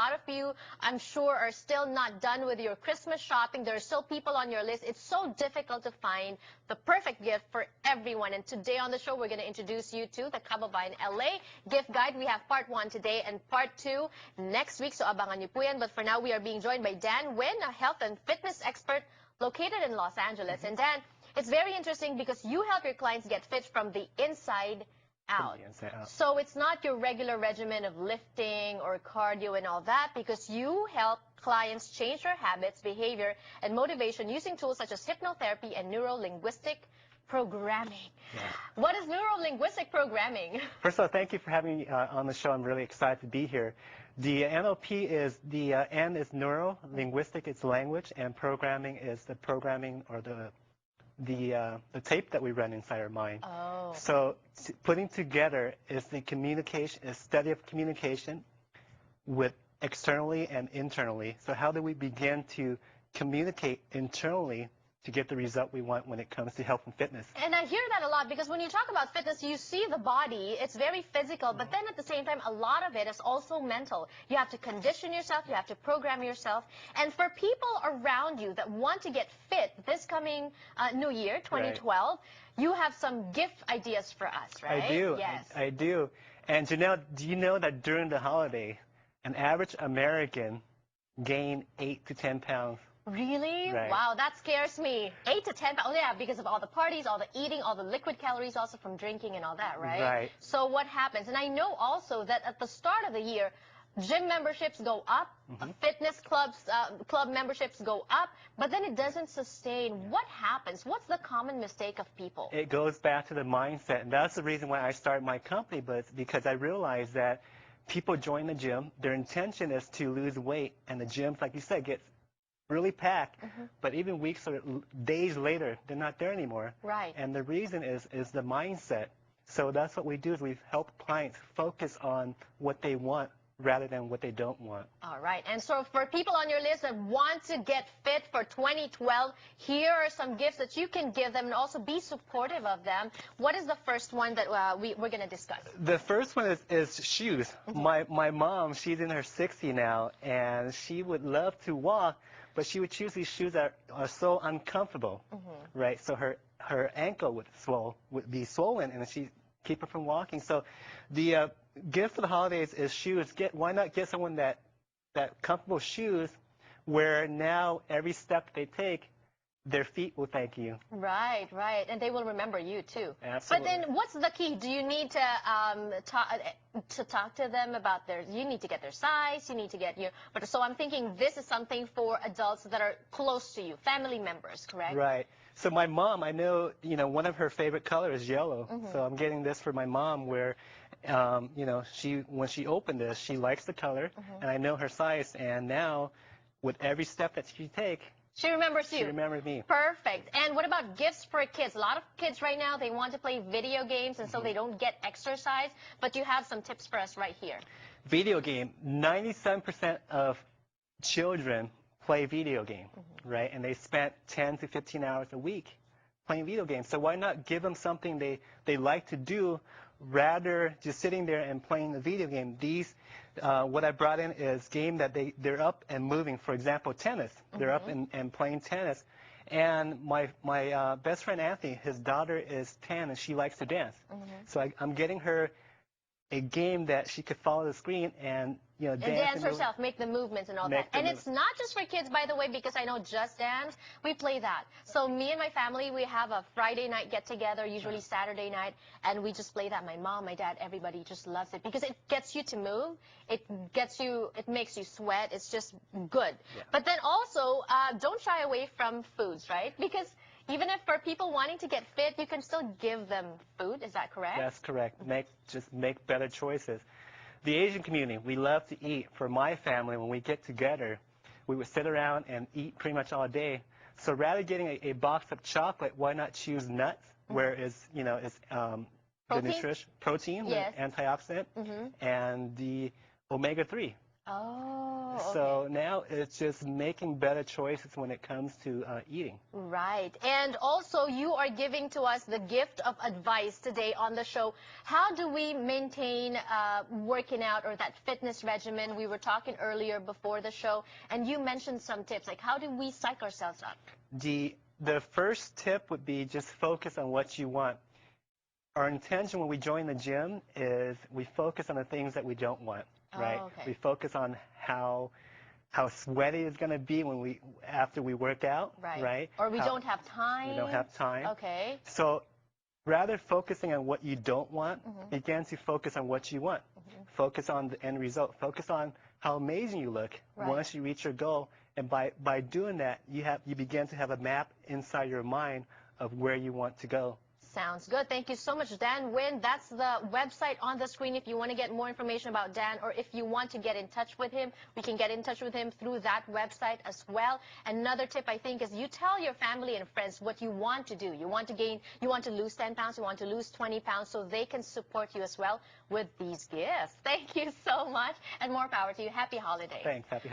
lot of you, I'm sure, are still not done with your Christmas shopping. There are still people on your list. It's so difficult to find the perfect gift for everyone. And today on the show, we're going to introduce you to the Kababa in LA gift guide. We have part 1 today and part 2 next week. So abangan niyo po yan. But for now, we are being joined by Dan Win, a health and fitness expert located in Los Angeles. And Dan, it's very interesting because you help your clients get fit from the inside out. So it's not your regular regimen of lifting or cardio and all that, because you help clients change their habits, behavior, and motivation using tools such as hypnotherapy and neuro-linguistic programming. Yeah. What is neuro-linguistic programming? First of all, thank you for having me on the show. I'm really excited to be here. The NLP is, the N is neuro, linguistic is language, and programming is the programming or the tape that we run inside our mind. Oh. So putting together is the communication, is study of communication with externally and internally. So how do we begin to communicate internally to get the result we want when it comes to health and fitness? And I hear that a lot because when you talk about fitness, you see the body, it's very physical, but then at the same time, a lot of it is also mental. You have to condition yourself, you have to program yourself. And for people around you that want to get fit this coming New Year, 2012, you have some gift ideas for us, right? I do. Yes. I do. And Janelle, do you know that during the holiday, an average American gained 8 to 10 pounds? Really? Right. Wow, that scares me. 8 to 10 pounds. Oh, yeah, because of all the parties, all the eating, all the liquid calories also from drinking and all that, right? Right. So what happens? And I know also that at the start of the year, gym memberships go up, fitness club memberships go up, but then it doesn't sustain. What happens? What's the common mistake of people? It goes back to the mindset, and that's the reason why I started my company, but it's because I realized that people join the gym, their intention is to lose weight, and the gyms, like you said, gets really packed, but even weeks or days later, they're not there anymore. Right. And the reason is the mindset. So that's what we do, is we help clients focus on what they want rather than what they don't want. All right. And so for people on your list that want to get fit for 2012, here are some gifts that you can give them and also be supportive of them. What is the first one that we're going to discuss? The first one is shoes. My mom, she's in her 60s now, and she would love to walk, but she would choose these shoes that are so uncomfortable, right? So her ankle would be swollen, and she keep her from walking. So the gift for the holidays is shoes. Why not get someone that comfortable shoes, where now every step they take, their feet will thank you. Right, right. And they will remember you, too. Absolutely. But then what's the key? Do you need to talk to them about you need to get their size, you need to get but so I'm thinking this is something for adults that are close to you, family members, correct? Right. So my mom, I know, one of her favorite colors is yellow. So I'm getting this for my mom where, when she opened this, she likes the color, and I know her size, and now with every step that she takes, she remembers you. She remembers me. Perfect. And what about gifts for kids? A lot of kids right now, they want to play video games, and so they don't get exercise. But you have some tips for us right here. Video game. 97% of children play video game, right? And they spend 10 to 15 hours a week playing video games. So why not give them something they like to do, rather just sitting there and playing the video game? What I brought in is game that they're up and moving. For example, tennis. They're up and playing tennis. And my best friend Anthony, his daughter is 10 and she likes to dance. So I'm getting her a game that she could follow the screen and dance herself, make the movements and all that. And it's not just for kids, by the way, because I know Just Dance, we play that. So me and my family, we have a Friday night get together, usually Saturday night, and we just play that. My mom, my dad, everybody just loves it because it gets you to move. It makes you sweat. It's just good. Yeah. But then also, don't shy away from foods, right? Because even if for people wanting to get fit, you can still give them food. Is that correct? That's correct. Just make better choices. The Asian community, we love to eat. For my family, when we get together, we would sit around and eat pretty much all day. So rather getting a box of chocolate, why not choose nuts, where it's the nutrition, protein, yes, the antioxidant, and the omega-3. Oh, okay. So now it's just making better choices when it comes to eating. Right. And also, you are giving to us the gift of advice today on the show. How do we maintain working out or that fitness regimen? We were talking earlier before the show, and you mentioned some tips. Like, how do we psych ourselves up? The first tip would be just focus on what you want. Our intention when we join the gym is we focus on the things that we don't want, right? Oh, okay. We focus on how sweaty it's going to be when after we work out, right? Or we don't have time. We don't have time. Okay. So rather focusing on what you don't want, begin to focus on what you want. Focus on the end result. Focus on how amazing you look once you reach your goal. And by doing that, you begin to have a map inside your mind of where you want to go. Sounds good. Thank you so much, Dan Nguyen. That's the website on the screen if you want to get more information about Dan, or if you want to get in touch with him, we can get in touch with him through that website as well. Another tip, I think, is you tell your family and friends what you want to do. You want to lose 10 pounds, you want to lose 20 pounds, so they can support you as well with these gifts. Thank you so much, and more power to you. Happy holidays. Thanks. Happy